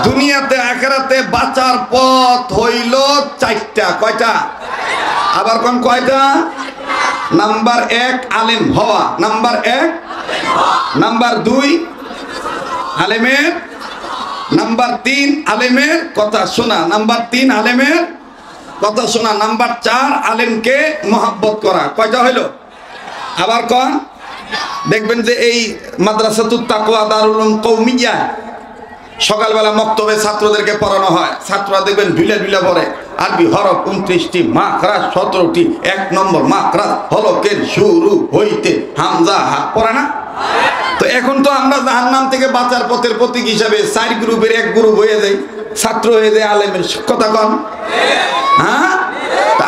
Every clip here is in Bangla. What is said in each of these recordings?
দুনিয়াতে আখিরাতে বাঁচার পথ হইল চারটা। কয়টা? আবার কোন কয়টা? নাম্বার 1 আলেম হওয়া, নাম্বার 1, নাম্বার 2 আলেমের, নাম্বার 3 আলেমের কথা শোনা, নাম্বার 3 আলেমের কথা শোনা, নাম্বার 4 আলেমকে মহব্বত করা। কয়টা হইল? আবার কোন? দেখবেন যে এই মাদ্রাসাতুত তাকওয়া দারুল উলুম কওমিয়া সকালবেলা মক্তবে ছাত্রদেরকে পড়ানো হয়। ছাত্ররা দেখবেন ঢুলা ঢুলা পড়ে। আরবি হরফ 29টি, মাখরাজ 17টি, 1 নম্বর মাখরাজ হলকের শুরু হইতে হামজা হা পড়ে না? তো এখন তো আমরা জাহান্নাম থেকে বাঁচার পথের প্রতীক হিসাবে 4 গ্রুপের 1 গ্রুপ হয়ে যাই, ছাত্র হয়ে যায় আলেমের। কথা কন? হ্যাঁ,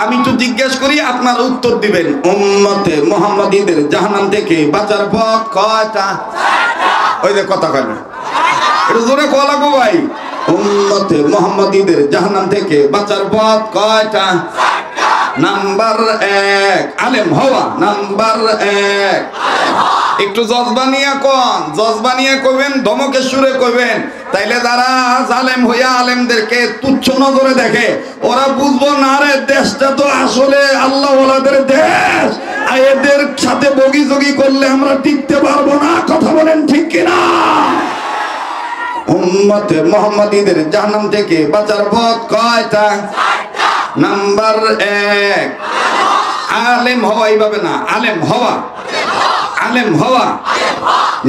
আমি তো জিজ্ঞেস করি, আপনারা উত্তর দিবেন। উম্মতে মুহাম্মাদীদের জাহান্নাম থেকে বাঁচার পথ কয়টা? ওই যে কথা কয় না, এটা জোরে কোয়া লাগবো ভাই। উম্মতে মুহাম্মাদীদের জাহান্নাম থেকে বাঁচার পথ কয়টা? নাম্বার 1 আলেম হওয়া, নাম্বার 1। একটু জজবানিয়া কোন, জজবানিয়া কইবেন, ধমকে সুরে কইবেন, তাইলে যারা জালেম হইয়া আলেমদেরকে তুচ্ছ নজরে দেখে ওরা বুঝবো না রে দেশটা তো আসলে আল্লাহ ওয়ালাদের দেশ, আর এদের সাথে বগি জগি করলে আমরা টিকতে পারবো না। কথা বলেন ঠিক কিনা? উম্মতে মুহাম্মাদীদের জাহান্নাম থেকে বাঁচার পথ কয়টা? নাম্বার 1 আলেম হওয়া। এইভাবে না, আলেম হওয়া, আলেম হওয়া।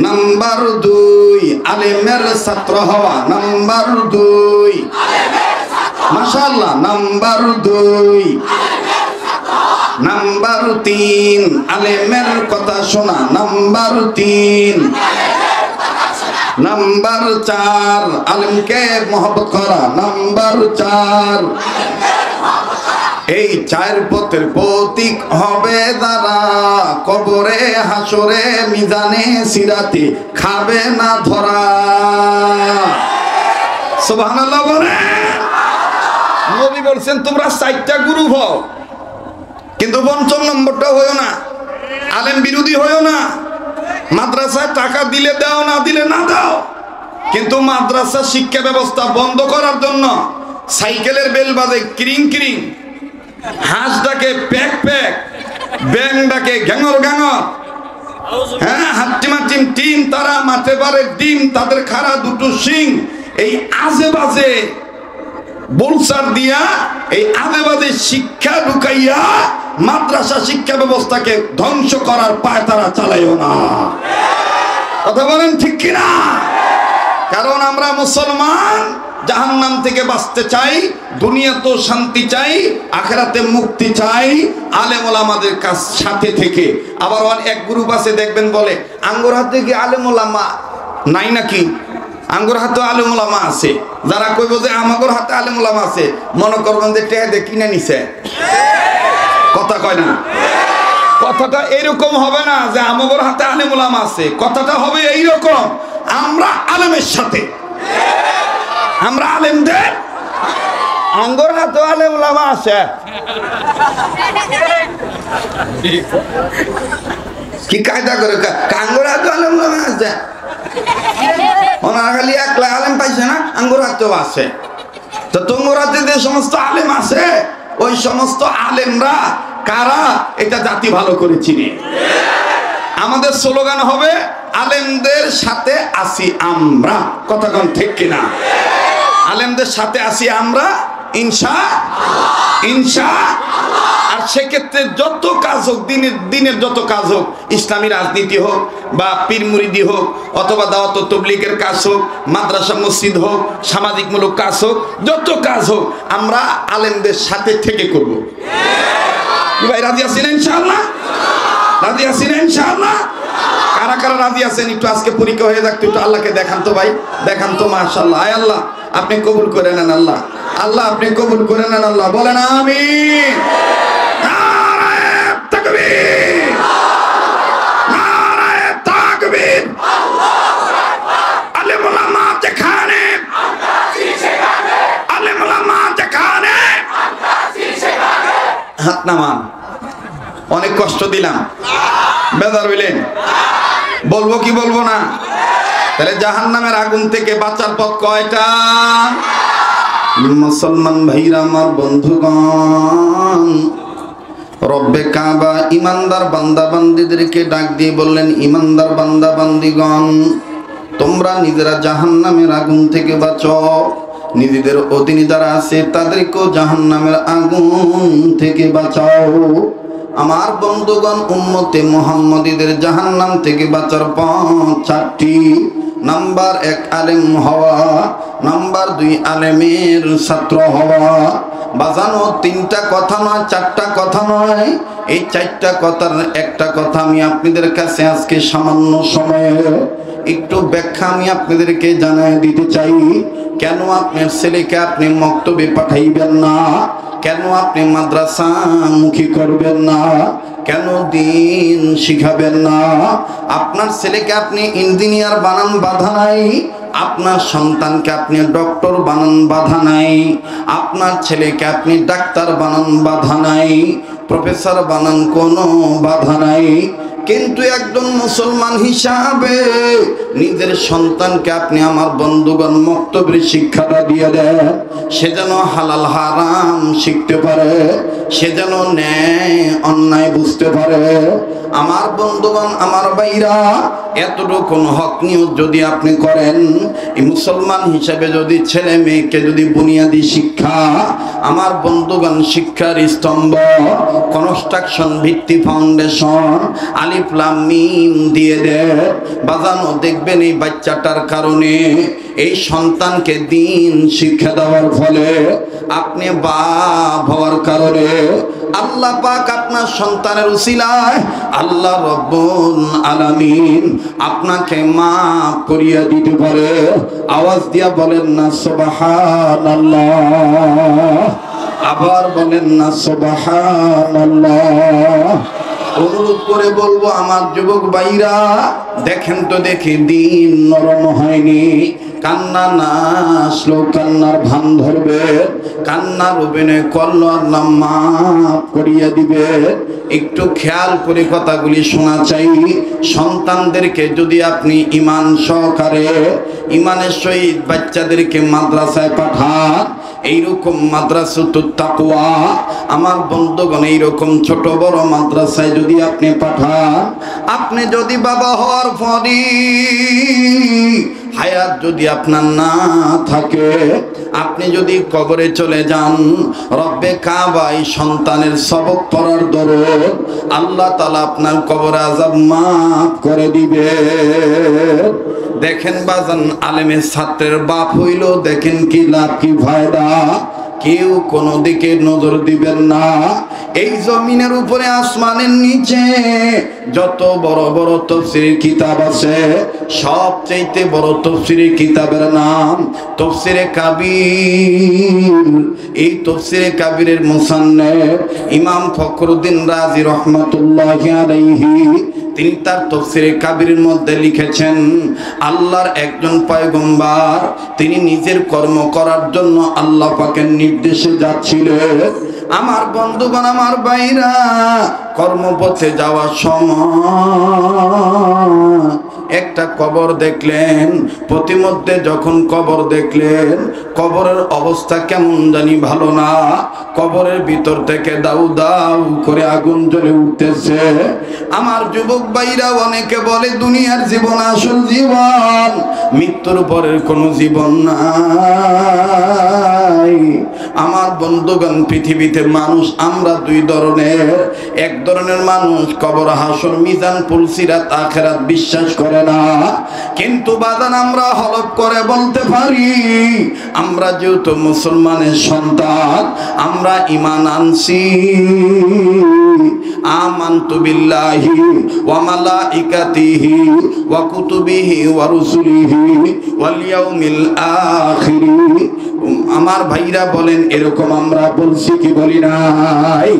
নাম্বার 2 আলেমের ছাত্র হওয়া, নাম্বার 2 মাশাআল্লাহ। নাম্বার 2 নাম্বার 3 আলেমের কথা শোনা, নাম্বার 3 নাম্বার 4 আলেমকে মহব্বত করা, নাম্বার 4। এই 4 পথের প্রতীক হবে যারা কবরে হাসরে মিজানে সিরাতে খাবে না ধরা। সুবহানাল্লাহ বলে। নবী বলছেন তোমরা 4টা গ্রুপ হও, কিন্তু 5ম নম্বরটা হইও না, আলেম বিরোধী হইও না। মাদ্রাসায় টাকা দিলে দাও, না দিলে না দাও, কিন্তু মাদ্রাসা শিক্ষা ব্যবস্থা বন্ধ করার জন্য সাইকেলের বেল বাজে ক্রিং ক্রিং, হাঁস ডাকে প্যাক প্যাক, ব্যাং ডাকে গ্যাঙর গ্যাঙর, হ্যাঁ হাট্টিমাটিম টিম, তারা মাঠে পারে ডিম, তাদের খাড়া দুটো শিং। এই আজে বাজে বলসার দিয়া, এই আজে বাজে শিক্ষা ঢুকাইয়া মাদ্রাসা শিক্ষা ব্যবস্থাকে ধ্বংস করার পায় তারা চালাইও না। কথা বলেন ঠিক কিনা? কারণ আমরা মুসলমান, জাহান্নাম থেকে বাঁচতে চাই, দুনিয়াতে শান্তি চাই, আখিরাতে মুক্তি চাই, আলেম ওলামাদের কাছ সাথে থেকে। আবার এক গ্রুপ আছে দেখবেন বলে আঙ্গুর হাতে কি আলেম ওলামা নাই নাকি? আঙ্গুর হাতে আলেম ওলামা আছে। যারা কইব যে আমাগর হাতে আলেম ওলামা আছে, মনে করবেন যে টেহা কিনে নিছে। কথা কয় না? কথাটা এইরকম হবে না যে আমাগর হাতে আলেম ওলামা আছে, কথাটা হবে এইরকম, আমরা আলেমের সাথে, আমরা আলেমদের আঙ্গুর হাতে আলেম ওলামা আছে। কি কায়দা করে আঙ্গুর হাতে আলেম ওলামা আছে, ওনারা খালি একলা আলেম পাইছে না, আঙ্গুর হাতেও আছে। তো তোমার হাতে যে সমস্ত আলেম আছে, ওই সমস্ত আলেমরা কারা এটা জাতি ভালো করে চিনি। আমাদের স্লোগান হবে আলেমদের সাথে আছি আমরা। কথা কোন ঠিক কিনা? আলেমদের সাথে আছি আমরা ইনশাআল্লাহ, ইনশাআল্লাহ। আর সেক্ষেত্রে যত কাজ হোক, দিনের যত কাজ হোক, ইসলামী রাজনীতি হোক বা পীর মুরিদি হোক, অথবা দাওয়াত ও তাবলীগের কাজ হোক, মাদ্রাসা মসজিদ হোক, সামাজিকমূলক কাজ হোক, যত কাজ হোক আমরা আলেমদের সাথে থেকে করব। কি ভাই রাজি আছেন ইনশাআল্লাহ? রাজি আছেন ইনশাআল্লাহ? কারা কারা রাজি আছেন একটু আজকে পরীক্ষা হয়ে যাক, একটু আল্লাহকে দেখান তো ভাই, দেখান তো। মাশাআল্লাহ। আয় আল্লাহ আপনি কবুল করে নেন, আল্লাহ আল্লাহ আপনি কবুল করে নেন, আল্লাহ বলেন আমিন। নারায়ে তাকবীর, নারায়ে তাকবীর। আল্লাহু আকবার। আলেম ওলামা যেখানে, আলেম ওলামা যেখানে, হাত নামান। অনেক কষ্ট দিলাম, বেজার হইলেন? বলবো কি বলবো না? তাহলে জাহান্নামের আগুন থেকে বাঁচার পথ কয়টা? মুসলমান ভাইরা আমার, বন্ধুগণ, রব্বে কাবা ইমানদার বান্দা বান্দীদেরকে ডাক দিয়ে বললেন, ইমানদার বান্দা বান্দীগণ, তোমরা নিজেরা জাহান্নামের আগুন থেকে বাঁচো, নিজেদের অধীনে যারা আছে তাদেরকেও জাহান্নামের আগুন থেকে বাঁচাও। আমার বন্ধুগণ, উম্মতে মুহাম্মদীদের জাহান্নাম থেকে বাঁচার পথ চারটি। নাম্বার 1 আলেম হওয়া, নাম্বার 2 আলেমের ছাত্র হওয়া। বাজানো 3টা কথা নয়, 4টা কথা নয়, এই 4টা কথার একটা কথা আমি আপনাদের কাছে আজকে সামান্য সময়ে একটু ব্যাখ্যা আমি আপনাদেরকে জানাই দিতে চাই। কেন আপনার ছেলেকে আপনি মক্তবে পাঠাইবেন না? কেন আপনি মাদ্রাসা মুখী করবেন না? কেন দিন শিখাবেন না? আপনার ছেলেকে আপনি ইঞ্জিনিয়ার বানান, বাধা নাই। আপনার সন্তানকে আপনি ডক্টর বানান, বাধা নাই। আপনার ছেলেকে আপনি ডাক্তার বানান, বাধা নাই। প্রফেসর বানান, কোনো বাধা নাই। কিন্তু একজন মুসলমান হিসাবে নিজের সন্তানকে আপনি, আমার বন্ধুগণ, মক্তবের শিক্ষাটা দিয়ে দেন, সে যেন হালাল হারাম শিখতে পারে, সে যেন ন্যায় অন্যায় বুঝতে পারে। আমার বন্ধুগণ, আমার ভাইরা, এতটুকু হক নিয়োগ যদি আপনি করেন, এই মুসলমান হিসাবে যদি ছেলে মেয়েকে যদি বুনিয়াদি শিক্ষা, আমার বন্ধুগণ, শিক্ষার স্তম্ভ, কনস্ট্রাকশন, ভিত্তি, ফাউন্ডেশন, আলিফ লাম মিম দিয়ে দেয়, বাজানো দেখবেন এই বাচ্চাটার কারণে, এই সন্তানকে দিন শিক্ষা দেওয়ার ফলে, আপনি বাপ হওয়ার কারণে আল্লাহ পাক আপনার সন্তানের উসিলায় আল্লাহ রব্বুল আলামিন আপনাকে মাফ করিয়া দিতে পারে। আওয়াজ দিয়া বলেন না সুবহানাল্লাহ, আবার বলেন না সুবহানাল্লাহ। অনুরোধ করে বলবো, আমার যুবক ভাইরা, দেখেন তো দেখি দিন নরম হয়নি। কান্না না আসলো কান্নার ভান ধরবে, কান্নার অভিনয় করলো আল্লাহ মাফ করিয়া দিবে। একটু খেয়াল করে কথাগুলি শোনা চাই। সন্তানদেরকে যদি আপনি ইমান সহকারে, ইমানের সহিত বাচ্চাদেরকে মাদ্রাসায় পাঠান, এইরকম মাদ্রাসাতুত তাকওয়া, আমার বন্ধুগণ, এইরকম ছোট বড় মাদ্রাসায় যদি আপনি পাঠান, আপনি যদি বাবা হওয়ার পরই হায়াত যদি আপনার না থাকে, আপনি যদি কবরে চলে যান, রব্বে কাবা এই সন্তানের সবক পড়ার দরুদ আল্লাহ তাআলা আপনার কবর আযাব মাফ করে দিবে। দেখেন বাজান, আলেমের ছাত্রের বাপ হইল, দেখেন কি লাভ, কি ফায়দা। কেউ কোনো দিকে নজর দিবেন না। এই জমিনের উপরে, আসমানের নিচে যত বড় বড় তাফসীরের কিতাব আছে, সবচেয়ে বড় তাফসীরের কিতাবের নাম তাফসীরে কাবীর। এই তাফসীরে কাবীরের মুসান্নিফ ইমাম ফখরুদ্দীন রাজি রহমাতুল্লাহি আলাইহি, তিনি তার তাফসীরে কাবীরের মধ্যে লিখেছেন, আল্লাহর একজন পয়গম্বর, তিনি নিজের কর্ম করার জন্য আল্লাহ পাকের নির্দেশে যাচ্ছিলেন। আমার বন্ধুগণ, আমার ভাইরা, কর্মপথে যাওয়ার সময় একটা কবর দেখলেন। প্রতিমধ্যে যখন কবর দেখলেন, কবরের অবস্থা কেমন জানি ভালো না। কবরের ভিতর থেকে দাউ দাউ করে আগুন জ্বলে উঠতেছে। আমার যুবক ভাইরা, অনেকে বলে দুনিয়ার জীবন আসল জীবন, মৃত্যুর পরের কোনো জীবন নাই। আমার বন্ধুগণ, পৃথিবীতে মানুষ আমরা দুই ধরনের। এক ধরনের মানুষ কবর, হাসর, মিজান, পুলসিরাত, আখিরাত বিশ্বাস করে না। কিন্তু বাদান, আমরা হলফ করে বলতে পারি, আমরা যেহেতু মুসলমানের সন্তান, আমরা ঈমান আনছি। আমানতু বিল্লাহি ওয়া মালাইকাতিহি ওয়া কুতুবিহি ওয়া রুসুলিহি ওয়াল ইয়াউমিল আখির। আমার ভাইরা বলেন, এরকম আমরা বলছি কি বলি নাই?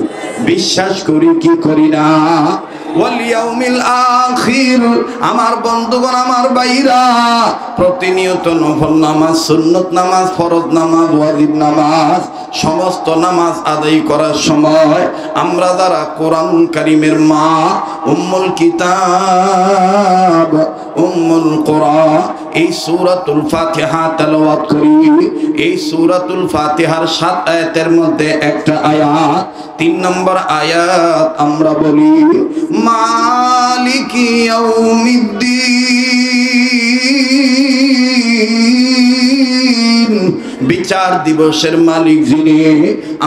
বিশ্বাস করি কি করি না? ওয়াল ইয়াউমিল আখির। আমার বন্ধুগণ, আমার ভাইরা, প্রতিনিয়ত নফল নামাজ, সুন্নত নামাজ, ফরজ নামাজ, ওয়াজিব নামাজ, সমস্ত নামাজ আদায় করার সময় আমরা যারা কোরআন কারীমের মা, উম্মুল কিতাব, উম্মুল কোরআন, এই সূরাতুল ফাতিহা তেলাওয়াত করি। এই সূরাতুল ফাতিহার 7 আয়াতের মধ্যে একটা আয়াত, 3 নম্বর আয়াত আমরা বলি মালিকি ইয়াউমিদ্দিন, বিচার দিবসের মালিক যিনি।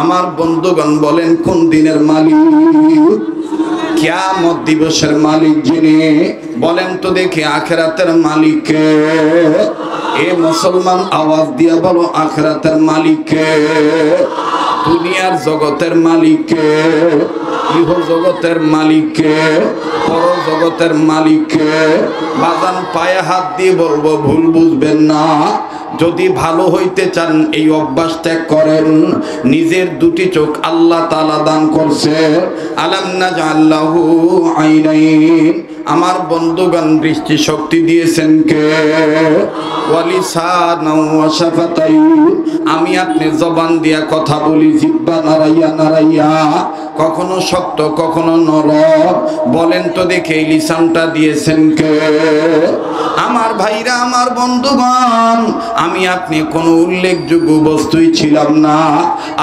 আমার বন্ধুগণ বলেন কোন দিনের মালিক? কিয়ামত দিবসের মালিক যিনি। বলেন তো দেখি আখিরাতের মালিক কে? এ মুসলমান আওয়াজ দিয়া বলো আখিরাতের মালিক কে? দুনিয়ার জগতের মালিক কে? ইহ জগতের মালিক কে? পর জগতের মালিক কে? বাজান পায়ে হাত দিয়ে বলবো, ভুল বুঝবেন না। যদি ভালো হইতে চান এই অভ্যাস ত্যাগ করেন। নিজের দুটি চোখ আল্লাহ তাআলা দান করছে। আলাম নাজআল লাহু আইনাইন, আমার বন্ধুগণ দৃষ্টি শক্তি দিয়েছেন কে? ওয়ালিসানাও ওয়া শাফাতাইন, আমি আপনি জবান দিয়া কথা বলি, জিহ্বা নাড়াইয়া নাড়াইয়া, কখনো শক্ত কখনো নরম। বলেন তো দেখে এই লিসানটা দিয়েছেন কে? আমার ভাইরা, আমার বন্ধুগণ, আমি আপনি কোনো উল্লেখযোগ্য বস্তুই ছিলাম না।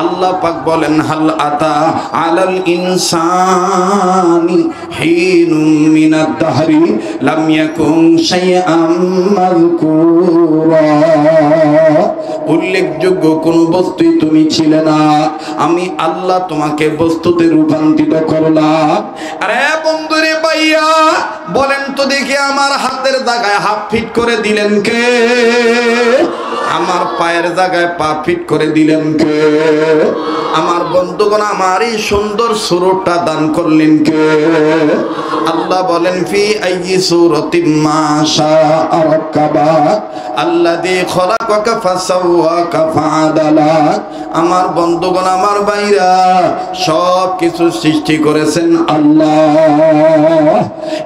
আল্লাহ পাক বলেন হাল আতা আলাল ইনসানি হিনুম মিনাদ দাহরি লাম ইয়াকুন শাইআম মাযকুরা, উল্লেখযোগ্য কোন বস্তুই তুমি ছিলে না, আমি আল্লাহ তোমাকে বস্তুতে রূপান্তরিত করলাম। আরে বন্ধুরে ভাইয়া, বলেন তো দেখি আমার হাতের জায়গায় হাফ ফিট করে দিলেন কে? আমার পায়ের জায়গায় পা ফিট করে দিলেন কে? আমার বন্ধুগণ, আমার এই সুন্দর সুরটা দান করলেন কে? আল্লাহ বলেন ফি আইয়ি সূরাতিম মা শাআ রাক্কাবাক আল্লাযী খলাকাকা ফাসাওয়াকা ফাআদালাক। আমার বন্ধুগণ, আমার ভাইরা, সব কিছু সৃষ্টি করেছেন আল্লাহ।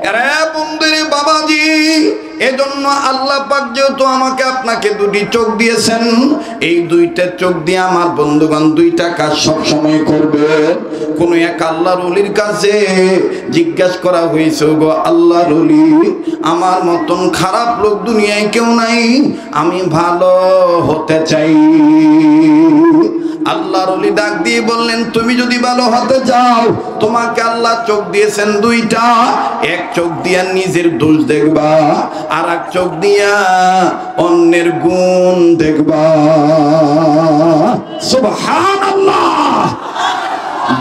আরে বন্ধুরে বাবাজি, এজন্য আল্লাহ পাক যেহেতু আমাকে আপনাকে দুটি চোখ দিয়েছেন, এই দুইটা চোখ দিয়ে আমার বন্ধুগণ দুইটা কাজ সব সময় করবে। কোন এক আল্লাহর ওলির কাছে জিজ্ঞাসা করা হয়েছে, গো আল্লাহর ওলি, আমার মতন খারাপ লোক দুনিয়ায় কেউ নাই, আমি ভালো হতে চাই। আল্লাহর ওলি ডাক দিয়ে বললেন, তুমি যদি ভালো হতে চাও, তোমাকে আল্লাহ চোখ দিয়েছেন দুইটা। এক চোখ দিয়া নিজের দোষ দেখবা, আর এক চোখ দিয়া অন্যের গুণ দেখবা। সুবহানাল্লাহ।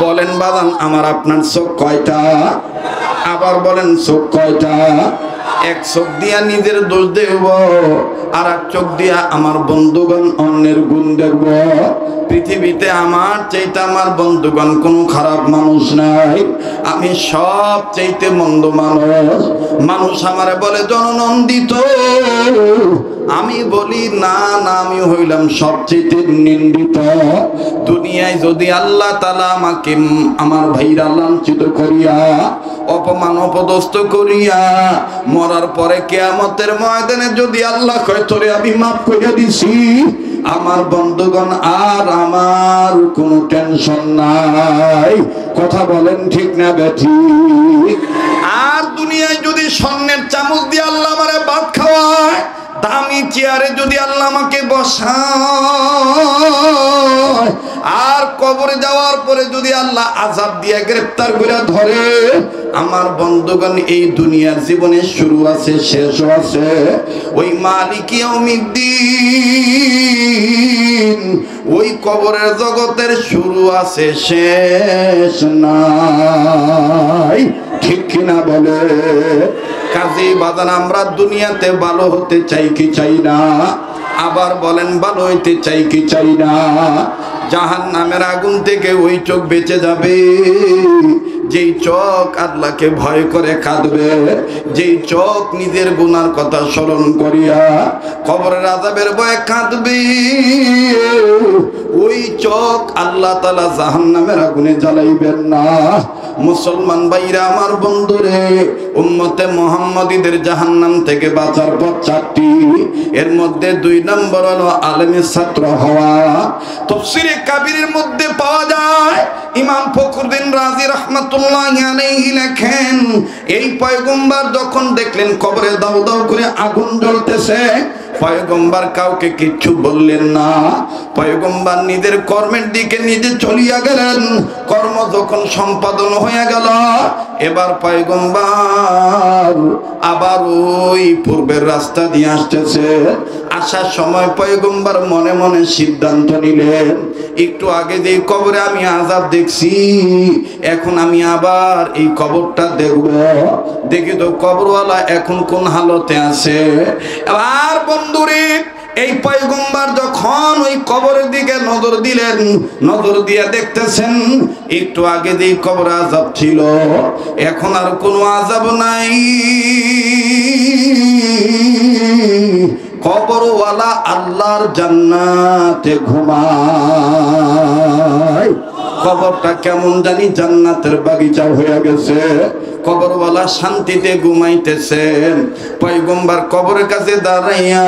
বলেন বাজান, আমার আপনার চোখ কয়টা? আবার বলেন চোখ কয়টা? এক চোখ দিয়া নিজের দোষ দেখব, আর এক চোখ দিয়া আমার বন্ধুগণ অন্যের গুণ দেখব। পৃথিবীতে আমার চাইতে আমার বন্ধুগণ কোনো খারাপ মানুষ নাই, আমি সব চাইতে মন্দ মানুষ। মানুষ আমারে বলে জননন্দিত, আমি বলি না না, আমি হইলাম সবচেয়ে নিন্দিত। দুনিয়ায় যদি আল্লাহ তাআলা আমাকে আমার ভাইরা লাঞ্ছিত করিয়া, অপমান অপদস্থ করিয়া, মরার পরে কিয়ামতের ময়দানে যদি আল্লাহ কয় তোরে আমি মাফ করে দিছি, আমার বন্ধুগণ আর আমার কোনো টেনশন নাই। কথা বলেন ঠিক না বেঠিক? আর দুনিয়ায় যদি স্বর্ণের চামচ দিয়ে আল্লাহ আমারে ভাত খাওয়ায়, দামি চেয়ারে যদি আল্লাহ আমাকে বসায়, আর কবরে যাওয়ার পরে যদি আল্লাহ আযাব দিয়ে গ্রেফতার করে ধরে, আমার বন্ধুগণ এই দুনিয়ার জীবনের শুরু আছে, শেষও আছে। ওই মালিক ইয়াউমিদ্দিন, ওই কবরের জগতের শুরু আছে, শেষ নাই। ঠিক কিনা বলে? কাজী বাজান আমরা দুনিয়াতে ভালো হতে চাই কি চাই না? আবার বলেন ভালো হইতে চাই কি চাই না? জাহান্নামের আগুন থেকে ওই চোখ বেঁচে যাবে যেই চোখ আল্লাহকে ভয় করে কাঁদবে, যেই চোখ নিজের গুনার কথা স্মরণ করিয়া কবরের আযাবের ভয়ে কাঁদবে, ওই চোখ আল্লাহ তাআলা জাহান্নামের আগুনে জ্বালাইবেন না। মুসলমান ভাইরা আমার বন্ধুরে, উম্মতে মুহাম্মাদীদের জাহান্নাম থেকে বাঁচার পথ চারটি। এর মধ্যে 2 নম্বর হলো আলেমের ছাত্র হওয়া। তাফসীরে কাবীরের মধ্যে পাওয়া যায় ইমাম ফখরুদ্দিন রাজি রাহমাতুল্লাহি আলাইহি লেখেন, এই পয়গম্বর যখন দেখলেন কবরে দাউ দাউ করে আগুন জ্বলতেছে, পয়গম্বর কাউকে কিচ্ছু বললেন না। পয়গম্বর নিজের কর্মের দিকে নিজে চলিয়া গেলেন। কর্ম যখন সম্পাদন হয়ে গেল, এবার পয়গম্বর আবার ওই পূর্বের রাস্তা দিয়ে আসতেছে। আসার সময় পয়গম্বর মনে মনে সিদ্ধান্ত নিলেন, একটু আগে যে কবরে আমি আযাব দেখছি, এখন আমি আবার এই কবরটা দেখব, দেখি তো কবরওয়ালা এখন কোন হালতে আছে। এবার বন্ধুরে, এই পয়গম্বর যখন ওই কবরের দিকে নজর দিলেন, নজর দিয়ে দেখতেছেন একটু আগে যে কবরে আযাব ছিল, এখন আর কোনো আযাব নাই। কবরওয়ালা আল্লাহর জান্নাতে ঘুমায়। কবরটা কেমন জানি জান্নাতের বাগিচা হয়ে গেছে। কবরওয়ালা শান্তিতে ঘুমাইতেছেন। পয়গম্বর কবরের কাছে দাঁড়াইয়া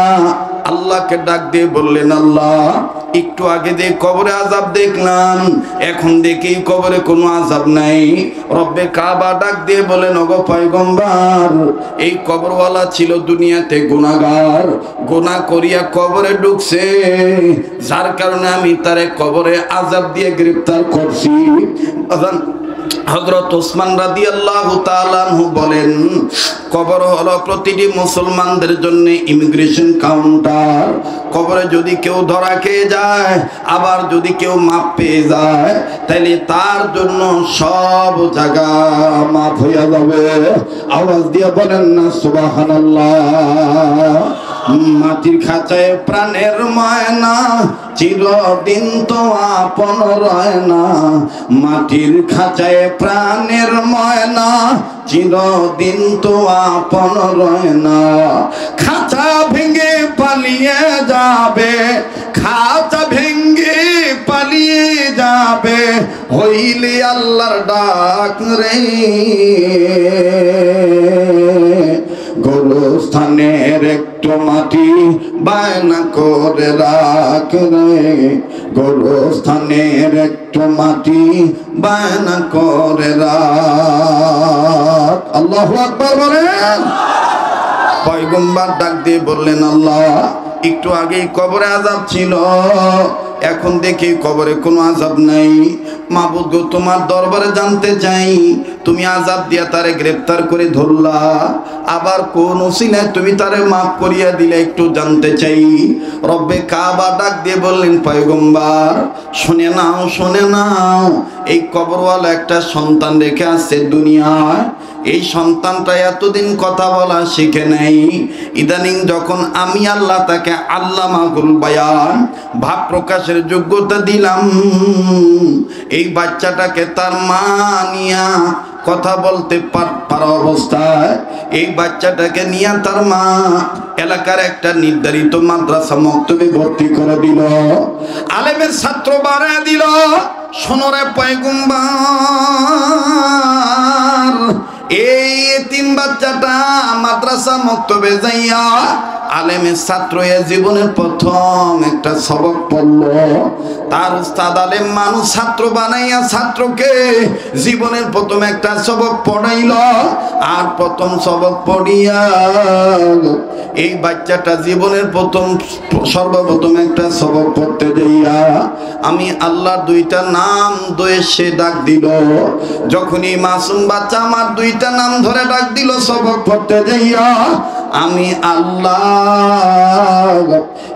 আল্লাহকে ডাক দিয়ে বললেন, আল্লাহ একটু আগে যে কবরে আযাব দেখলাম, এখন দেখি কবরে কোনো আযাব নাই। রব্বে কাবা ডাক দিয়ে বলেন, ওগো পয়গম্বর, এই কবরওয়ালা ছিল দুনিয়াতে গুনাহগার, গুনাহ করিয়া কবরে ঢুকছে, যার কারণে আমি তারে কবরে আযাব দিয়ে গ্রেফতার করছি। হযরত ওসমান রাদিয়াল্লাহু তাআলা আনহু বলেন, কবর হলো প্রতিটি মুসলমানদের জন্য ইমিগ্রেশন কাউন্টার। কবরে যদি কেউ ধরা খেয়ে যায়, আবার যদি কেউ মাপ পেয়ে যায়, তাহলে তার জন্য সব জায়গা মাপ হয়ে যাবে। আওয়াজ দিয়ে বলেন না সুবহানাল্লাহ। মাটির খাঁচায় প্রাণের ময়না, চিরদিন তো আপন রয় না। মাটির খাঁচায় প্রাণের ময়না, চিরদিন তো আপন রয় না। খাঁচা ভেঙে পালিয়ে যাবে, খাঁচা ভেঙে পালিয়ে যাবে, হইলে আল্লাহর ডাক রে। গোরস্থানের একটু মাটি বায়না করে রাখ রে, গোরস্থানের একটু মাটি বায়না করে রাখ। আল্লাহু আকবার বলেন। পয়গম্বর ডাক দিয়ে বললেন, আল্লাহ একটু আগেই কবরে আযাব ছিল, এখন দেখি কবরে কোনো আযাব নাই। মাবুদ গো, তোমার দরবারে জানতে চাই, তুমি আযাব দিয়া তারে গ্রেফতার করে ধরলা, আবার কোন ওসিলায় তুমি তারে মাফ করিয়া দিলে একটু জানতে চাই। রব্বে কাবা ডাক দিয়ে বললেন, পয়গম্বর শুনে নাও, শুনে নাও, এই কবরওয়ালা একটা সন্তান রেখে আসছে দুনিয়ায়। এই সন্তানটা এতদিন কথা বলা শিখে নাই, ইদানিং যখন আমি আল্লাহ তাকে আল্লামাহুল বায়ান, ভাব প্রকাশের যোগ্যতা দিলাম, এই বাচ্চাটাকে তার মা নিয়া কথা বলতে পারা অবস্থায় এই বাচ্চাটাকে নিয়ে তার মা এলাকার একটা নির্ধারিত মাদ্রাসা মক্তবে ভর্তি করে দিল, আলেমের ছাত্র বানায় দিল। শোনরে পয়গম্বর, এই এতিম বাচ্চাটা মাদ্রাসা মক্তবে যাইয়া আলেমের ছাত্র জীবনের প্রথম একটা সবক পড়ল। তার উস্তাদ আলেম মানুষ ছাত্র বানাইয়া ছাত্রকে জীবনের প্রথম একটা সবক পড়াইল। আর প্রথম সবক পড়িয়া এই বাচ্চাটা জীবনের সর্বপ্রথম একটা সবক পড়তে যাইয়া আমি আল্লাহর দুইটা নাম দয়ে সে ডাক দিল। যখনই মাসুম বাচ্চা আমার দুইটা নাম ধরে ডাক দিল সবক পড়তে যাইয়া, আমি আল্লাহ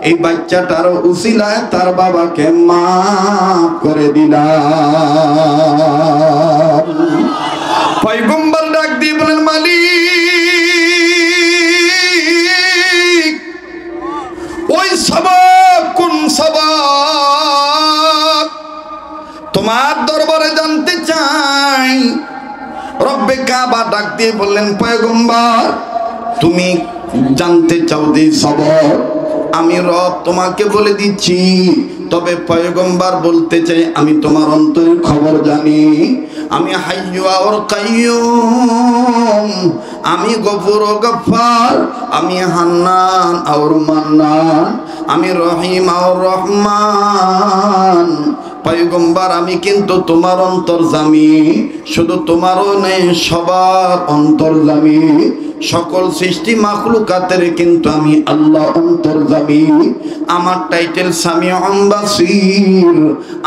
এই বাচ্চাটার উসিলায় তার বাবাকে মাফ করে দিলাম। পয়গম্বর ডাক দিয়ে বলেন, মালিক রব্বে কাবা ডাক দিয়ে বললেন, পয়গম্বর তুমি জানতে চাও যে সবর, আমি রব তোমাকে বলে দিচ্ছি, তবে পয়গম্বর বলতে চাই আমি তোমার অন্তরের খবর জানি। আমি হাইয়্যু আর কাইয়্যুম, আমি গফুর ও গফফার, আমি হান্নান আর মান্নান, আমি রহিম আর রহমান। পয়গম্বর আমি কিন্তু তোমার অন্তর্যামী, শুধু তোমারও নেই সবার অন্তর্যামী, সকল সৃষ্টি মাখলুকাতের কিন্তু আমি আল্লাহ অন্তর্যামী। আমার টাইটেল সামিউন বাসীর,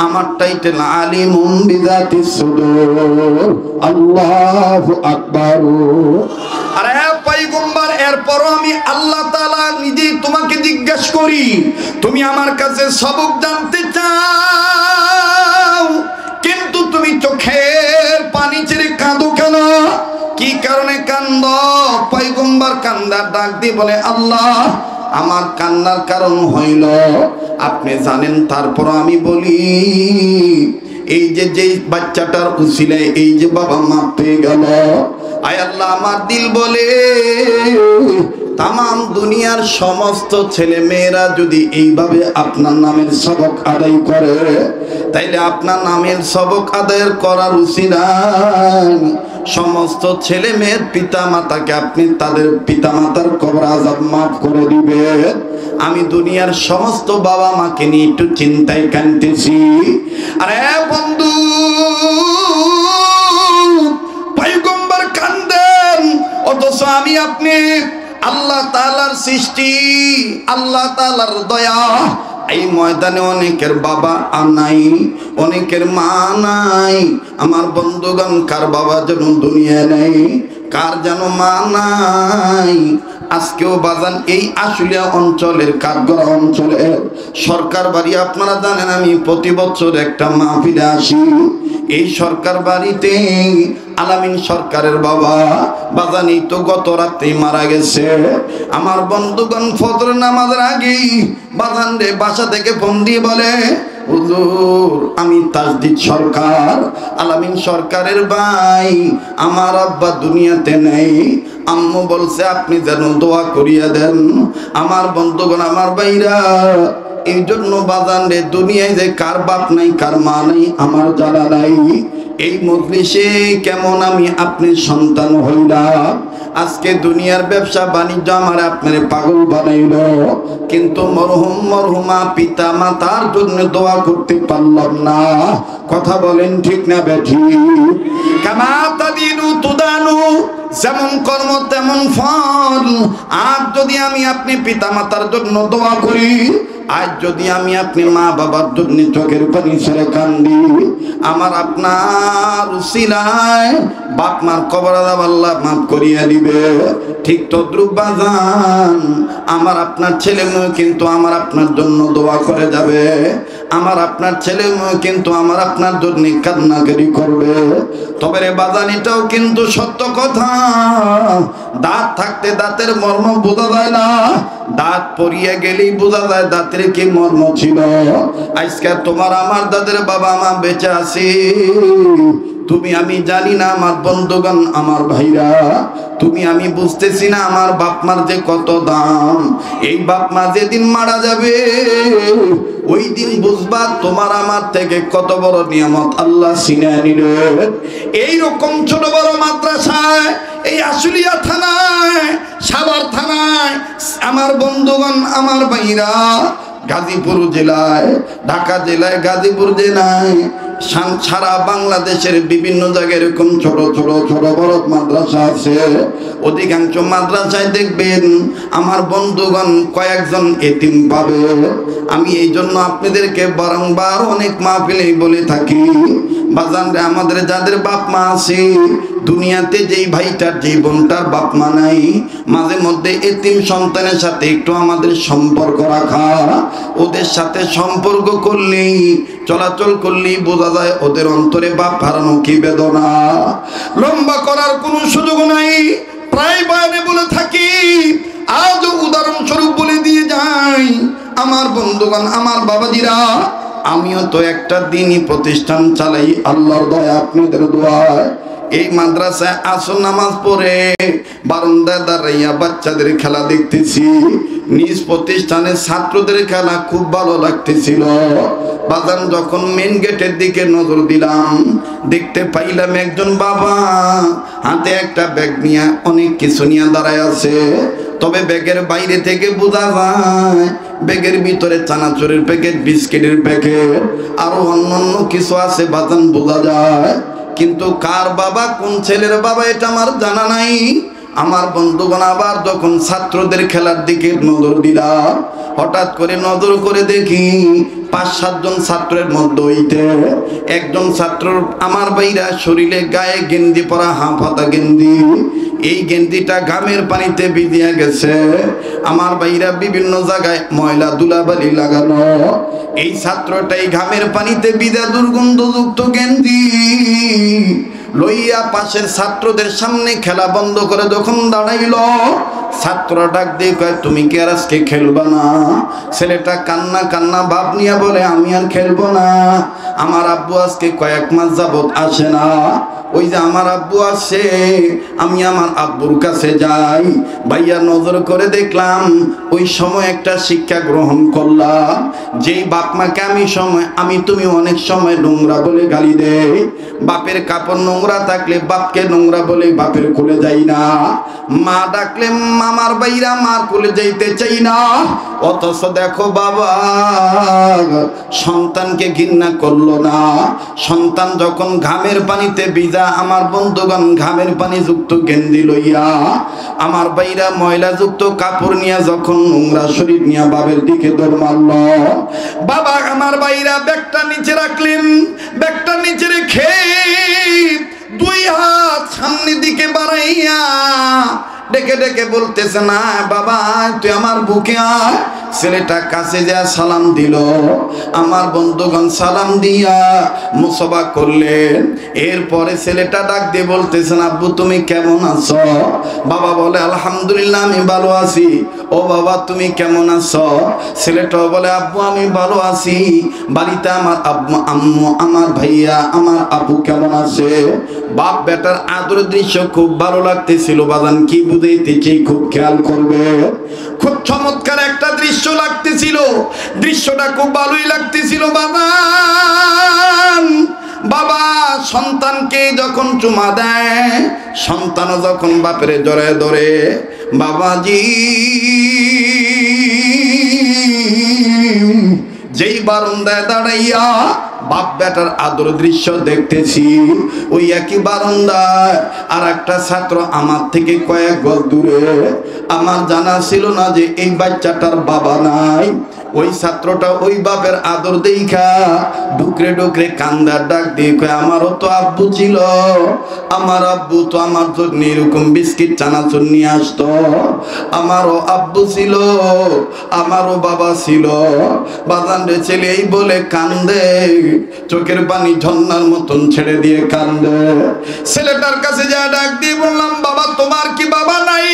আমার টাইটেল আলিমুম বিযাতিস সুদূর। আল্লাহু আকবার। আরে পয়গম্বর, এরপরও আমি আল্লাহ তাআলা নিজেই তোমাকে জিজ্ঞেস করি, তুমি আমার কাছে সবক জানতে চাও, কিন্তু তুমি চোখের পানি ছেড়ে কাঁদো কেন? কি কারণে কান্দো? পয়গম্বর কান্দার ডাক দিয়ে বলে, আল্লাহ আমার কান্নার কারণ হইল আপনি জানেন, তারপর আমি বলি এই যে বাচ্চাটার উসিলায় এই যে বাবা মা পেয়ে গেল, আয় আল্লাহ আমার দিল বলে তামাম দুনিয়ার সমস্ত ছেলে মেয়েরা যদি এইভাবে আপনার নামের সবক আদায় করে, তাইলে আপনার নামের সবক আদায় করার উসিলায় সমস্ত ছেলে মেয়ের পিতা মাতাকে আপনি তাদের পিতা মাতার কবর আযাব মাফ করে দিবেন। আমি দুনিয়ার সমস্ত বাবা মাকে নিয়ে একটু চিন্তায় কাঁদতেছি। আরে বন্ধু, পয়গম্বর কান্দেন, অথচ আমি আপনি আল্লাহ তাআলার সৃষ্টি, আল্লাহ তাআলার দয়া। এই ময়দানে অনেকের বাবা নাই, অনেকের মা নাই। আমার বন্ধুগণ, কার বাবা যেন দুনিয়া নেই, কার যেন মা নাই। আজকেও বাজান এই আশুলিয়া অঞ্চলের কাঠগড়া অঞ্চলের সরকার বাড়ি, আপনারা জানেন আমি প্রতি বছর একটা মাহফিলে আসি। এই সরকার বাড়িতে আলামিন সরকারের বাবা বাজান এই তো গত রাতে মারা গেছে। আমার বন্ধুগণ ফজর নামাজের আগেই বাজান রে বাসা থেকে ফোন দিয়ে বলে, হুজুর আমি তাজদিদ সরকার, আলামিন সরকারের ভাই, আমার আব্বা দুনিয়াতে নেই, আম্মু বলছে আপনি যেন দোয়া করিয়া দেন। আমার বন্ধুগণ, আমার ভাইরা, এই জন্য বাজান রে দুনিয়ায় যে কার বাপ নাই কার মা নাই আমার জানা নাই। এই মজলিসে কেমন আমি আপনি সন্তান হইলাম, আজকে দুনিয়ার ব্যবসা বাণিজ্য আমার আপনার পাগল বানাইল, কিন্তু মরহুম মরহুমা পিতা মাতার জন্য দোয়া করতে পারলাম না। কথা বলেন ঠিক না বেঠি? কামা তাদিনু তুদানু, যেমন কর্ম তেমন ফল। আর যদি আমি আপনি পিতা মাতার জন্য দোয়া করি, আজ যদি আমি আপনি মা বাবার জন্য চোখের পানি ছেড়ে কান্দি, আমার আপনার উসিলায় বাপ মার কবর আযাব আল্লাহ মাফ করিয়া দিবে। ঠিক তদ্রুপ বাজান, আমার আপনার ছেলে মেয়ে কিন্তু আমার আপনার জন্য দোয়া করে যাবে, আমার আপনার ছেলে মেয়ে কিন্তু আমার আপনার জন্য কান্নাকারি করবে। তবে রে বাজান, এটাও কিন্তু সত্য কথা, দাঁত থাকতে দাঁতের মর্ম বোঝা যায় না, দাঁত পড়িয়ে গেলেই বোঝা যায় দাঁতের কি মর্ম ছিল। আজকে তোমার আমার দাদের বাবা মা বেঁচে আছে, তুমি আমি জানি না। আমার বন্ধুগণ, আমার ভাইরা, তুমি আমি বুঝতেছি না আমার বাপ মার যে কত দাম। এই বাপ মা যেদিন মারা যাবে ওই দিন বুঝবা তোমার আমার থেকে কত বড় নিয়ামত আল্লাহ ছিনিয়ে নিলেন। এইরকম ছোট বড় মাদ্রাসায়, এই আশুলিয়া থানায়, সাভার থানায়, আমার বন্ধুগণ, আমার ভাইরা, গাজীপুর জেলায়, ঢাকা জেলায়, গাজীপুর জেলায়, সারা বাংলাদেশের বিভিন্ন জায়গায় এরকম ছোট ছোট ছোট বড় মাদ্রাসা আছে। অধিকাংশ মাদ্রাসায় দেখবেন আমার বন্ধুগণ কয়েকজন এতিম পাবে। আমি এই জন্য আপনাদেরকে বারংবার অনেক মাহফিলেই বলে থাকি, বাজান রে, আমাদের যাদের বাপ মা আছে, দুনিয়াতে যেই ভাইটার যেই বোনটার বাপ মা নাই, মাঝে মধ্যে এতিম সন্তানের সাথে একটু আমাদের সম্পর্ক রাখা, ওদের সাথে সম্পর্ক করলেই, চলাচল করলেই বোঝা যায় ওদের অন্তরে বাপ হারানো কি বেদনা। লম্বা করার কোনো সুযোগ নাই, প্রায় বয়ানে বলে থাকি, আজও উদাহরণস্বরূপ বলে দিয়ে যাই। আমার বন্ধুগণ, আমার বাবাজিরা, আমিও তো একটা দিনই প্রতিষ্ঠান চালাই, আল্লাহর দয়া আপনাদের দোয়ায়। এই মাদ্রাসায় আসর নামাজ পড়ে বারান্দায় দাঁড়াইয়া বাচ্চাদের খেলা দেখতেছি, নিজ প্রতিষ্ঠানের ছাত্রদের খেলা খুব ভালো লাগতেছিল। বাজান যখন মেন গেটের দিকে নজর দিলাম, দেখতে পাইলাম একজন বাবা হাতে একটা ব্যাগ নিয়ে অনেক কিছু নিয়ে দাঁড়ায় আছে। তবে ব্যাগের বাইরে থেকে বোঝা যায় ব্যাগের ভিতরে চানাচুরের প্যাকেট, বিস্কিটের প্যাকেট, আরো অন্যান্য কিছু আছে বাজান, বোঝা যায়। কিন্তু কার বাবা, কোন ছেলের বাবা এটা আমার জানা নাই। আমার বন্ধুগণ আবার যখন ছাত্রদের খেলার দিকে নজর দিলাম, হঠাৎ করে নজর করে দেখি ৫-৭ জন ছাত্রের মধ্যে হইতে একজন ছাত্র আমার বাইরা শরীরে গায়ে গেঞ্জি পরা, হাফাতা গেঞ্জি, এই গেঞ্জিটা ঘামের পানিতে ভিজিয়া গেছে। আমার বাইরা বিভিন্ন জায়গায় ময়লা ধুলাবালি লাগানো, এই ছাত্রটাই ঘামের পানিতে ভিজা দুর্গন্ধযুক্ত গেঞ্জি লইয়া পাশের ছাত্রদের সামনে খেলা বন্ধ করে যখন দাঁড়াইল, ছাত্ররা ডাক দিয়ে কয়, তুমি কি আর আজকে খেলবা না? ছেলেটা কান্না কান্না ভাব নিয়ে বলে, আমি আর খেলবো না, আমার আব্বু আজকে কয়েক মাস যাবত আসে না। ওই যে আমার আব্বু আসে, আমি আমার আব্বুর কাছে যাই। ভাইয়া নজর করে দেখলাম ওই সময় একটা শিক্ষা গ্রহণ করলাম, যেই বাপ মাকে আমি তুমি অনেক সময় নোংরা বলে গালি দেই। বাপের কাপড় নোংরা থাকলে বাপকে নোংরা বলে বাপের কোলে যাই না, মা ডাকলে মামার বাইরা মার কোলে যাইতে চাই না। অথচ দেখো বাবা সন্তানকে ঘৃণা করলো না। সন্তান যখন ঘামের পানিতে ভিজা, আমার বন্ধুগণ ঘামের পানি যুক্ত গেঞ্জি লইয়া, আমার বাইরা ময়লা যুক্ত কাপড় নিয়ে যখন নোংরা শরীর নিয়ে বাবের দিকে দৌড় মারল, বাবা আমার বাইরা ব্যাগটা নিচে রাখলেন, ব্যাগটা নিচে রেখে 2 হাত সামনের দিকে বাড়াইয়া ডেকে ডেকে বলতেছে, না বাবা তুই আমার বুকে আয়। ছেলেটা কাছে যা সালাম দিল, আমার বন্ধুগণ সালাম দিয়া মুসবা করলেন। এরপরে ছেলেটা ডাক দিয়ে বলতেছেন, আব্বু তুমি কেমন আছো? বাবা বলে, আলহামদুলিল্লাহ আমি ভালো আছি। ও বাবা তুমি কেমন আছো? ছেলেটাও বলে, আব্বু আমি ভালো আছি। বাড়িতে আমার আব্বু আম্মু, আমার ভাইয়া, আমার আপু কেমন আছে? বাপ বেটার আদরের দৃশ্য খুব ভালো লাগতেছিল। বাজান কি বুঝাইতেছি খুব খেয়াল করবে, খুব চমৎকার একটা দৃশ্য লাগতেছিল। দৃশ্যটা খুব ভালোই লাগতেছিল। বাবা সন্তানকে যখন চুমা দেয়, সন্তানও যখন বাপের জড়ায় ধরে, বাবাজি যেই বারান্দায় দাঁড়াইয়া বাপ বেটার আদর দৃশ্য দেখতেছি, ওই একই বারান্দায় আর একটা ছাত্র আমার থেকে কয়েক গজ দূরে। আমার জানা ছিল না যে এই বাচ্চাটার বাবা নাই। ওই ছাত্রটা ওই বাপের আদর দেখা ডুকরে ডুকরে কান্দার ডাক দিয়ে কয়, আমারও তো আব্বু ছিল, আমার আব্বু তো আমার জন্য এরকম বিস্কিট চানাচুর নিয়ে আসতো, আমারও আব্বু ছিল, আমারও বাবা ছিল। বাজান রে ছেলে এই বলে কান্দে, চোখের পানি ঝর্ণার মতন ছেড়ে দিয়ে কান্দে। ছেলেটার কাছে যা ডাক দিয়ে বললাম, বাবা তোমার কি বাবা নাই?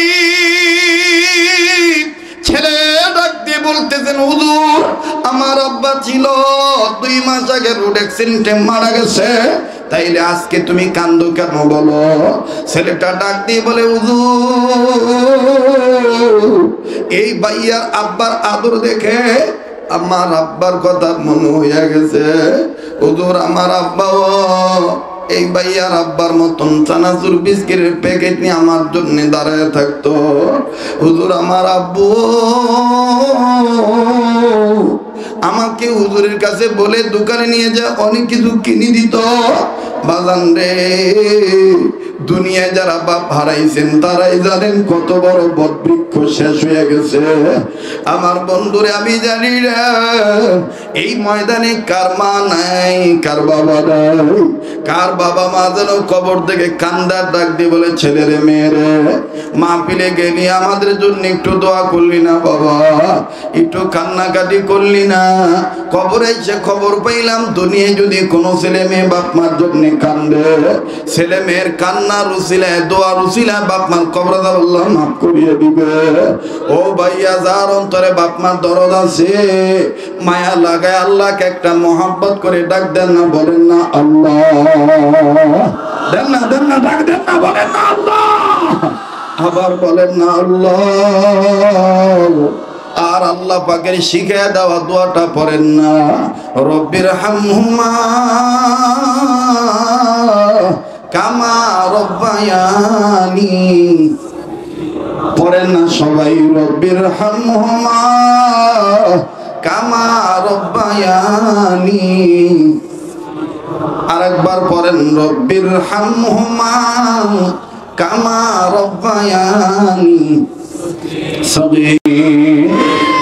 ছেলে ডাক দিয়ে বলতেছেন, হুজুর আমার আব্বা ছিল, 2 মাস আগে রোড অ্যাক্সিডেন্টে মারা গেছে। তাইলে আজকে তুমি কান্দো কেন বলো? ছেলেটা ডাক দিয়ে বলে, হুজুর এই ভাইয়ার আব্বার আদর দেখে আমার আব্বার কথা মনে হইয়া গেছে। হুজুর আমার আব্বাও এই ভাইয়ার আব্বার মতন চানাচুর বিস্কিটের প্যাকেট নিয়ে আমার জন্য দাঁড়ায় থাকতো। হুজুর আমার আব্বু আমাকে হুজুরের কাছে বলে দোকানে নিয়ে যা অনেক কিছু কিনে দিত। বাজান রে দুনিয়ায় যারা বাপ হারাইছেন তারাই জানেন কত বড় বটবৃক্ষ শেষ হয়ে গেছে। আমার বন্ধুরে আমি জানি রে এই ময়দানে কার মা নাই, কার বাবা নাই, কার বাবা মা যেন কবর থেকে কান্দার ডাক দিয়ে বলে, ছেলেরে মেয়েরে মাহফিলে গেলি আমাদের জন্য একটু দোয়া করলি না বাবা, একটু কান্নাকাটি করলি না? কবরে এসে খবর পাইলাম দুনিয়ায় যদি কোনো ছেলে মেয়ে বাপ মার জন্য কান্দে, ছেলে মেয়ের কান্না গুনার উসিলায় দোয়ার উসিলায় বাপ মার কবর আল্লাহ মাফ করিয়ে দিবে। ও ভাইয়া যার অন্তরে বাপ মার দরদ আছে মায়া লাগায় আল্লাহকে একটা মহব্বত করে ডাক দেন না, বলেন না আল্লাহ, দেন না ডাক দেন না, বলেন না আল্লাহ, আবার বলেন না আল্লাহ। আর আল্লাহ পাকের শিখিয়ে দেওয়া দোয়াটা পড়েন না, রব্বির হামহুমা কামা রব্বায়ানি, পড়েন না সবাই, রব্বির হামহুমা কামা রব্বায়ানি। আরেকবার পড়েন, রব্বির হামহুমা কামা রব্বায়ানি সগীর।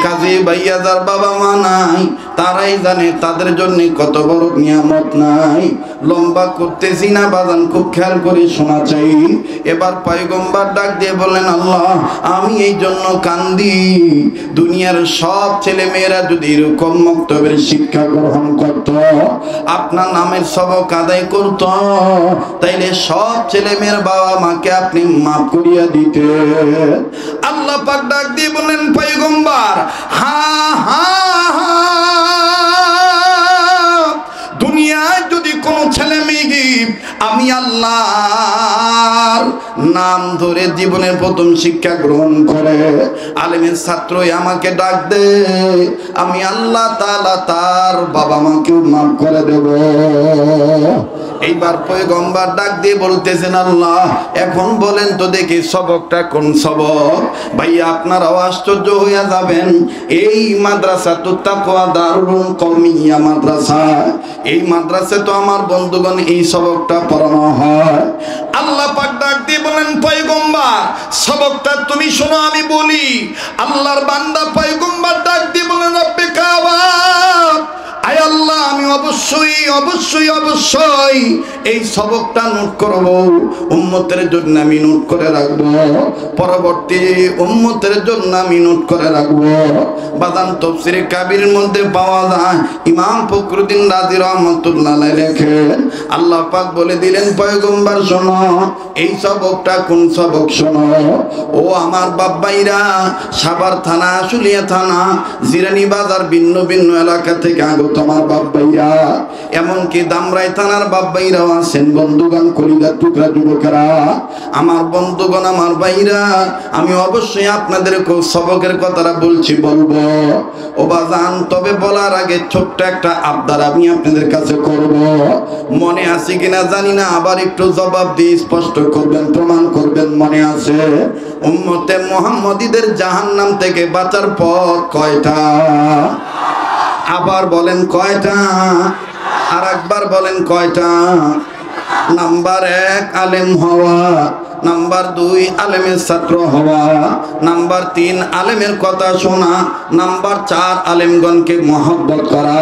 কাজী ভাইয়া যার বাবা মা নাই তারাই জানে তাদের জন্য কত বড় নিয়ামত নাই। লম্বা করতেছি না বাজান, খুব খেয়াল করে শোনা চাই। এবার পয়গম্বর ডাক দিয়ে বললেন, আল্লাহ আমি এই জন্য কান্দি, দুনিয়ার সব ছেলে মেয়েরা যদি এরকম মক্তবের শিক্ষা গ্রহণ করত, আপনার নামের সবক আদায় করত, তাইলে সব ছেলে মেয়ের বাবা মাকে আপনি মাফ করিয়া দিতে। আল্লাহ পাক ডাক দিয়ে বললেন, পয়গম্বর হা হা হা, দুনিয়ায় যদি কোনো ছেলে মেয়ে আমি আল্লাহর নাম ধরে জীবনের প্রথম শিক্ষা গ্রহণ করে আলেমের ছাত্রই আমাকে ডাক দে, আমি আল্লাহ তাআলা তার বাবা মাকেও মাফ করে দেব। এইবার পয়গম্বর ডাক দিয়ে বলতেছেন, আল্লাহ এখন বলেন তো দেখি সবকটা কোন সবক? ভাইয়া আপনারাও আশ্চর্য হইয়া যাবেন, এই মাদ্রাসাতুত তাকওয়া দারুল কওমিয়া মাদ্রাসা, এই মাদ্রাসা তো আমার বন্ধুগণ এই সবকটা পড়ানো হয়। আল্লাহ পাক ডাক দিয়ে বলেন, পয়গম্বর সবকটা তুমি শোনো আমি বলি। আল্লাহর বান্দা পয়গম্বর ডাক দিয়ে বলেন, রব্বে কাবা, আয় আল্লাহ আমি অবশ্যই অবশ্যই অবশ্যই এই সবকটা নোট করব, উম্মতের জন্য আমি নোট করে রাখবো, পরবর্তী উম্মতের জন্য আমি নোট করে রাখবো। বাদান তাফসীরে কাবীর মধ্যে পাওয়া যায়, ইমাম ফখরুদ্দিন রাজি রহমাতুল্লাহ আলাইহি লেখেন, আল্লাহ পাক বলে দিলেন, পয়গম্বর শোনো এই সবকটা কোন সবক শোনো। ও আমার বাবাইরা, সাভার থানা, আশুলিয়া থানা, জিরানি বাজার, ভিন্ন ভিন্ন এলাকা থেকে আগত আমার বাবাইরা, এমনকি দামরাই থানার বাবাইরাও আছেন বন্ধুগণ, কলিজার টুকরা যুবকেরা, আমার বন্ধুগণ, আমার ভাইরা, আমি অবশ্যই আপনাদের সবকের কথাটা বলবো ও বাজান। তবে বলার আগে ছোট্ট একটা আবদার আমি আপনাদের কাছে করব, মনে আছে কিনা জানি না, আবার একটু জবাব দিয়ে স্পষ্ট করবেন, প্রমাণ করবেন মনে আছে। উম্মতে মুহাম্মদীদের জাহান্নাম থেকে বাঁচার পথ কয়টা? আবার বলেন কয়টা? আর একবার বলেন কয়টা? নাম্বার 1 আলেম হওয়া, নাম্বার 2 আলেমের ছাত্র হওয়া, নাম্বার 3 আলেমের কথা শোনা, নাম্বার 4 আলেমগণকে মহব্বত করা,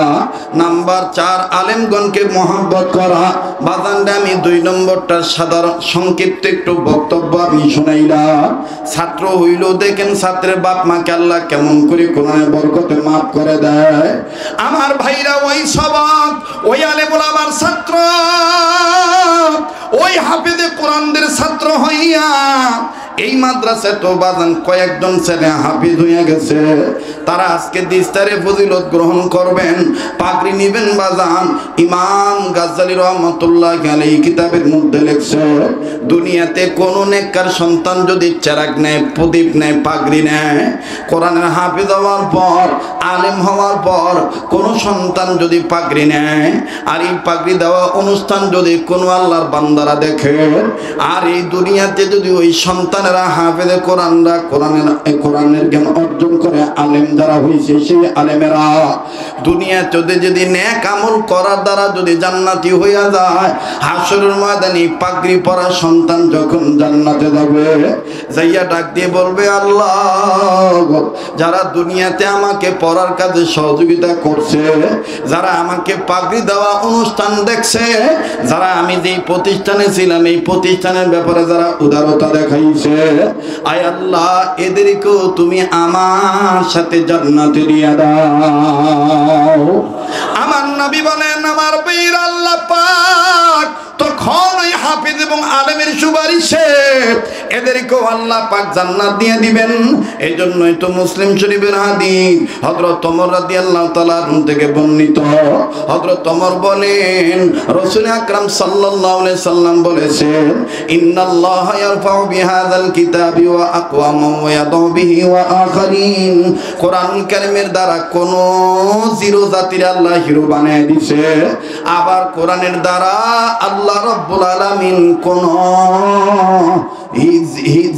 নাম্বার 4 আলেমগণকে মহব্বত করা। বাজানটা আমি 2 নম্বরটা সাধারণ সংক্ষিপ্ত একটু বক্তব্য আমি শুনাইলাম। ছাত্র হইল দেখেন ছাত্রের বাপ মাকে আল্লাহ কেমন করে কোরআনে বরকতে মাফ করে দেয়। আমার ভাইরা ওই সবক, ওই আলেম ওলামার ছাত্র, ওই হাফেজে কোরআনদের ছাত্র হইয়া এই মাদ্রাসায় তো বাজান কয়েকজন ছেলে হাফিজ হইয়া গেছে, তারা আজকে দিস্তারে ফজিলত গ্রহণ করবেন, পাগড়ি নিবেন বাজান। ইমাম গাজ্জালী রহমাতুল্লাহি আলাইহি কিতাবের মধ্যে লেখছে, দুনিয়াতে কোন নেককার সন্তান যদি চেরাগ নেয়, প্রদীপ নেয়, পাগড়ি নেয়, কোরআনের হাফিজ হওয়ার পর, আলেম হওয়ার পর কোন সন্তান যদি পাগড়ি নেয়, আর এই পাগড়ি দেওয়া অনুষ্ঠান যদি কোনো আল্লাহর বান্দারা দেখে, আর এই দুনিয়াতে যদি ওই সন্তান হাফেজে কোরআনরা কোরআনের জ্ঞান অর্জন করে, আলেম যারা হয়েছে সেই আলেমেরা দুনিয়াতে যদি নেক আমল করার দ্বারা যদি জান্নাতি হইয়া যায়, হাসরের ময়দানে পাগড়ি পরা সন্তান যখন জান্নাতে যাবে, যাইয়া ডাক দিয়ে বলবে, আল্লাহ যারা দুনিয়াতে আমাকে পড়ার কাজে সহযোগিতা করছে, যারা আমাকে পাগড়ি দেওয়া অনুষ্ঠান দেখছে, যারা আমি যেই প্রতিষ্ঠানে ছিলাম এই প্রতিষ্ঠানের ব্যাপারে যারা উদারতা দেখাইছে, আয় আল্লাহ এদেরকেও তুমি আমার সাথে জান্নাতে দিয়া দাও। আমার নবী বলেন, আমার বীর আল্লাহ পাক তখন ওই হাফেজ এবং আলেমের সুপারিশে এদেরকেও আল্লাহ পাক জান্নাত দিয়ে দিবেন। এই জন্যই তো মুসলিম শরীফের হাদিস হযরত ওমর রাদিয়াল্লাহু তাআলা থেকে বর্ণিত। হযরত ওমর বলেন, রাসূল আকরাম সাল্লাল্লাহু আলাইহি সাল্লাম বলেছেন, ইন্নাল্লাহা ইয়ারফাউ বিহাযাল কিতাবি ওয়া আকওয়ামান ওয়া ইয়াদউ বিহি ওয়া আখারিন। কোরআন কারীমের দ্বারা কোন জিরো জাতির আল্লাহ হিরো বানায় দিয়েছে, আবার কোরআনের দ্বারা আল্লাহ রাব্বুল আলামিন কোন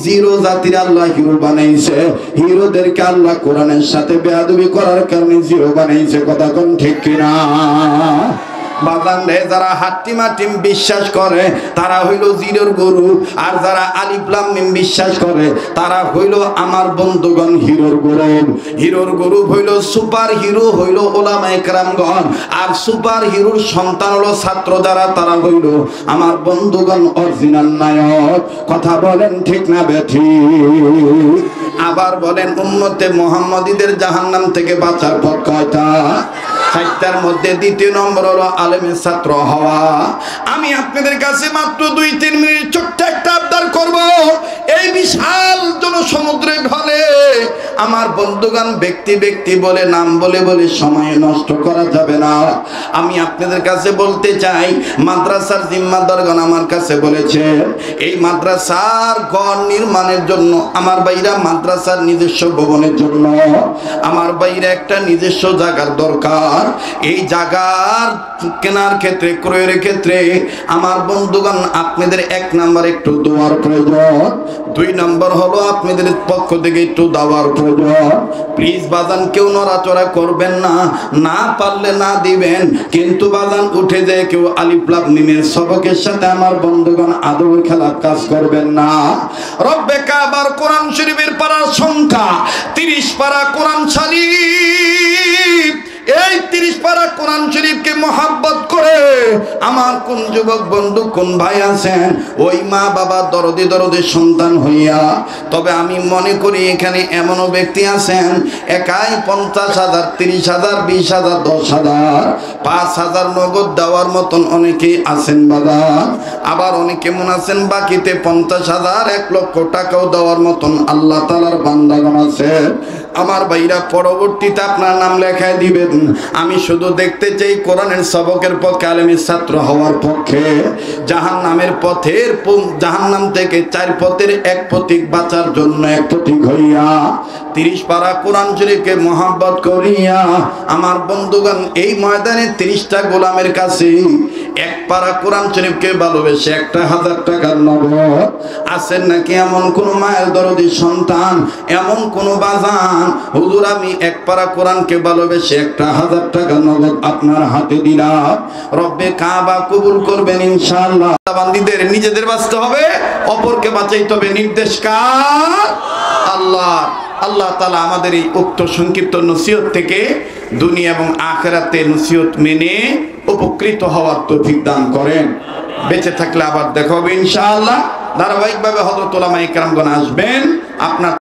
জিরো জাতির আল্লাহ হিরো বানাইছে। হিরোদেরকে আল্লাহ কোরআনের সাথে বেয়াদবি করার কারণে জিরো বানাইছে। কথা কোন ঠিক কিনা? বাজান রে, যারা হাট্টিমা টিম বিশ্বাস করে তারা হইল জিরোর গরু, আর যারা আলিফ লাম মিম বিশ্বাস করে তারা হইল আমার বন্ধুগণ হিরোর গরু। হিরোর গরু হইল সুপার হিরো হইল ওলামায়ে কেরামগণ, আর সুপার হিরোর সন্তান হলো ছাত্র যারা, তারা হইল আমার বন্ধুগণ অরিজিনাল নায়ক। কথা বলেন ঠিক না বেঠিক? আবার বলেন, উম্মতে মুহাম্মাদীদের জাহান্নাম থেকে বাঁচার পথ কয়টা? 4টার মধ্যে দ্বিতীয় নম্বর হলো আলেমের ছাত্র হওয়া। আমি আপনাদের কাছে মাত্র 2-3 মিনিট ছোট্ট একটা আবদার করব। এই বিশাল জনসমুদ্রের ঢলে আমার বন্ধুগণ ব্যক্তি ব্যক্তি বলে নাম বলে বলে সময় নষ্ট করা যাবে না। আমি আপনাদের কাছে বলতে চাই, মাদ্রাসার জিম্মাদারগণ আমার কাছে বলেছে এই মাদ্রাসার ঘর নির্মাণের জন্য, আমার ভাইরা মাদ্রাসার নিজস্ব ভবনের জন্য আমার ভাইরা একটা নিজস্ব জায়গার দরকার। এই জায়গার কেনার ক্ষেত্রে, ক্রয়ের ক্ষেত্রে আমার বন্ধুগণ আপনাদের 1 নাম্বার একটু দোয়ার প্রয়োজন, 2 নাম্বার হলো আপনাদের পক্ষ থেকে একটু দাওয়ার প্রয়োজন। প্লিজ বাজান কেউ নড়াচড়া করবেন না, না পারলে না দিবেন, কিন্তু বাজান উঠে যায় কেউ আলিফ লাম মিমের সবকের সাথে আমার বন্ধুগণ আদর খেলার কাজ করবেন না। রব্বে কাবার কোরআন শরীফের পারার সংখ্যা 30 পারা কোরআন শরীফ। এই 30 পারা কোরআন শরীফকে মহব্বত করে আমার কোন যুবক বন্ধু কোন ভাই আছেন, ওই মা বাবা দরদে দরদে সন্তান হইয়া, তবে আমি মনে করি এখানে এমনও ব্যক্তি আছেন একাই 50,000, 30,000, 20,000, 10,000, 5,000 নগদ দেওয়ার মতন অনেকেই আছেন বাজার। আবার অনেকে মনে আছেন বাকিতে 50,000, 1 লক্ষ টাকাও দেওয়ার মতন আল্লাহ তাআলার বান্দাগণ আছে। আমার ভাইরা পরবর্তীতে আপনার নাম লেখায় দিবেন। আমি শুধু দেখতে চাই কোরআনের সবকের পক্ষে, আলেমের ছাত্র হওয়ার পক্ষে, জাহান্নামের পথের, জাহান্নাম থেকে 4 পথের 1 পথিক বাঁচার জন্য 1 পথিক হইয়া 30 পারা কোরআন শরীফকে মহব্বত করিয়া আমার বন্ধুগণ এই ময়দানে 30টা গোলামের কাছে 1 পারা কোরআন শরীফকে ভালোবেসে 1,000 টাকার নগদ আছেন নাকি? এমন কোন মায়ের দরদি সন্তান, এমন কোন বাজান, হুজুর আমি 1 পারা কোরআনকে ভালোবেসে 1,000 টাকা নগদ আপনার হাতে দিলাম। রব্বে কাবা কবুল করবেন ইনশাআল্লাহ। বান্দীদের নিজেদের বাঁচতে হবে, অপরকে বাঁচাইতে হবে। নির্দেশ কার? আল্লাহ। আল্লাহ তাআলা আমাদের এই উক্ত সংক্ষিপ্ত নসিহত থেকে দুনিয়া এবং আখিরাতে নসিহত মেনে উপকৃত হওয়ার তৌফিক দান করেন। বেঁচে থাকলে আবার দেখা হবে ইনশাআল্লাহ। ধারাবাহিকভাবে হযরত উলামায়ে কেরামগণ আসবেন আপনার